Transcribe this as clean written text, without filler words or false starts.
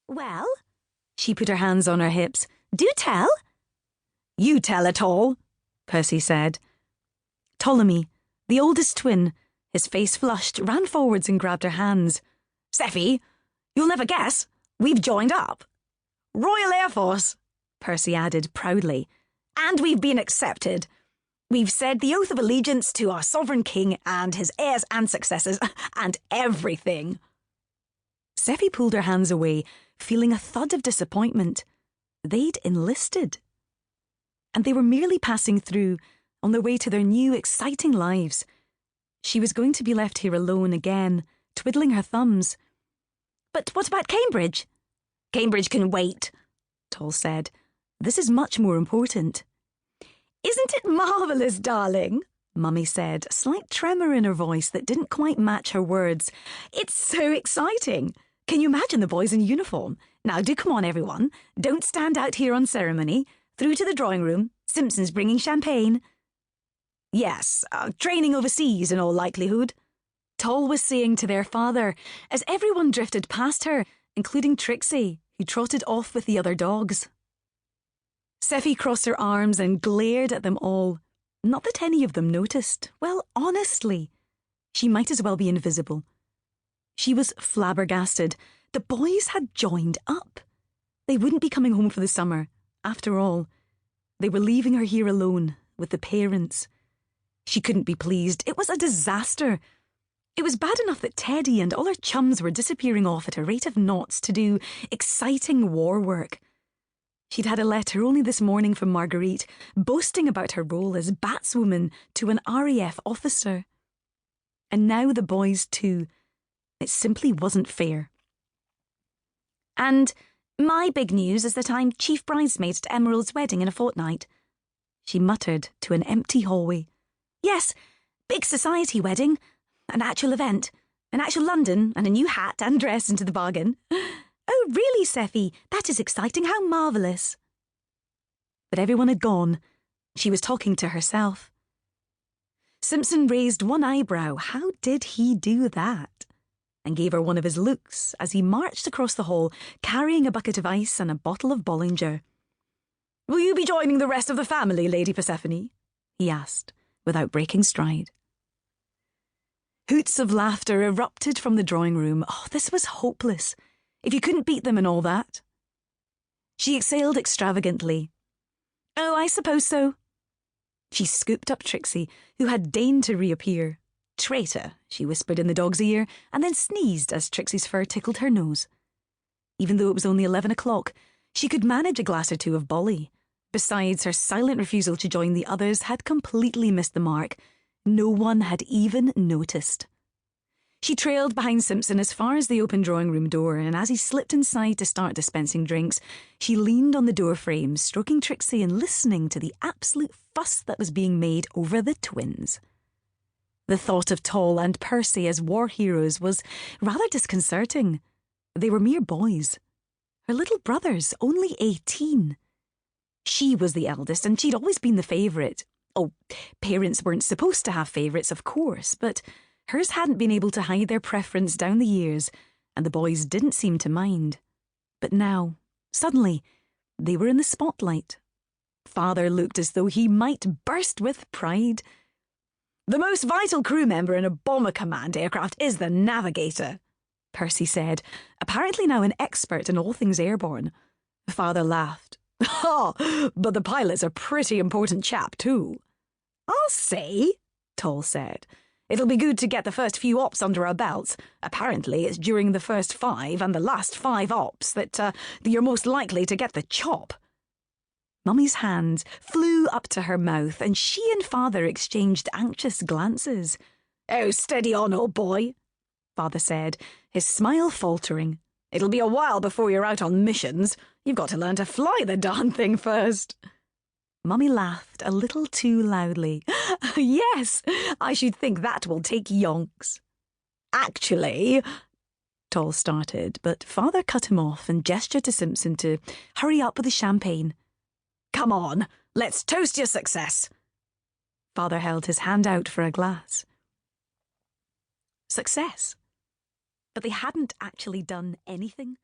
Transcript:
Well, she put her hands on her hips. Do tell. You tell it all, Percy said. Ptolemy, the oldest twin, his face flushed, ran forwards and grabbed her hands. Seffi, you'll never guess. We've joined up. Royal Air Force, Percy added proudly. And we've been accepted. We've said the oath of allegiance to our sovereign king and his heirs and successors, and everything. Seffi pulled her hands away, feeling a thud of disappointment. They'd enlisted. And they were merely passing through, on their way to their new, exciting lives. She was going to be left here alone again, twiddling her thumbs. But what about Cambridge? Cambridge can wait, Toll said. This is much more important. Isn't it marvellous, darling? Mummy said, a slight tremor in her voice that didn't quite match her words. It's so exciting. Can you imagine the boys in uniform? Now do come on, everyone. Don't stand out here on ceremony. Through to the drawing room. Simpson's bringing champagne. Yes, training overseas in all likelihood, Toll was saying to their father, as everyone drifted past her, including Trixie, who trotted off with the other dogs. Seffi crossed her arms and glared at them all. Not that any of them noticed. Well, honestly, she might as well be invisible. She was flabbergasted. The boys had joined up. They wouldn't be coming home for the summer, after all. They were leaving her here alone, with the parents. She couldn't be pleased. It was a disaster. It was bad enough that Teddy and all her chums were disappearing off at a rate of knots to do exciting war work. She'd had a letter only this morning from Marguerite, boasting about her role as batswoman to an RAF officer. And now the boys too. It simply wasn't fair. And my big news is that I'm chief bridesmaid at Emerald's wedding in a fortnight, she muttered to an empty hallway. Yes, big society wedding, an actual event, an actual London, and a new hat and dress into the bargain. Oh, really, Seffi? That is exciting. How marvellous. But everyone had gone. She was talking to herself. Simpson raised one eyebrow. How did he do that? And gave her one of his looks as he marched across the hall, carrying a bucket of ice and a bottle of Bollinger. Will you be joining the rest of the family, Lady Persephone? He asked, without breaking stride. Hoots of laughter erupted from the drawing room. Oh, this was hopeless. If you couldn't beat them and all that. She exhaled extravagantly. Oh, I suppose so. She scooped up Trixie, who had deigned to reappear. Traitor, she whispered in the dog's ear, and then sneezed as Trixie's fur tickled her nose. Even though it was only 11 o'clock, she could manage a glass or two of bolly. Besides, her silent refusal to join the others had completely missed the mark. No one had even noticed. She trailed behind Simpson as far as the open drawing room door, and as he slipped inside to start dispensing drinks, she leaned on the door frame, stroking Trixie and listening to the absolute fuss that was being made over the twins. The thought of Toll and Percy as war heroes was rather disconcerting. They were mere boys. Her little brothers, only 18. She was the eldest, and she'd always been the favourite. Oh, parents weren't supposed to have favourites, of course, but hers hadn't been able to hide their preference down the years, and the boys didn't seem to mind. But now, suddenly, they were in the spotlight. Father looked as though he might burst with pride. The most vital crew member in a bomber command aircraft is the navigator, Percy said, apparently now an expert in all things airborne. Father laughed. Oh, but the pilot's a pretty important chap too. I'll say, Toll said. It'll be good to get the first few ops under our belts. Apparently it's during the first 5 and the last 5 ops that you're most likely to get the chop. Mummy's hand flew up to her mouth, and she and Father exchanged anxious glances. Oh, steady on, old boy, Father said, his smile faltering. It'll be a while before you're out on missions. You've got to learn to fly the darn thing first. Mummy laughed a little too loudly. Yes, I should think that will take yonks. Actually, Toll started, but Father cut him off and gestured to Simpson to hurry up with the champagne. Come on, let's toast your success. Father held his hand out for a glass. Success. But they hadn't actually done anything.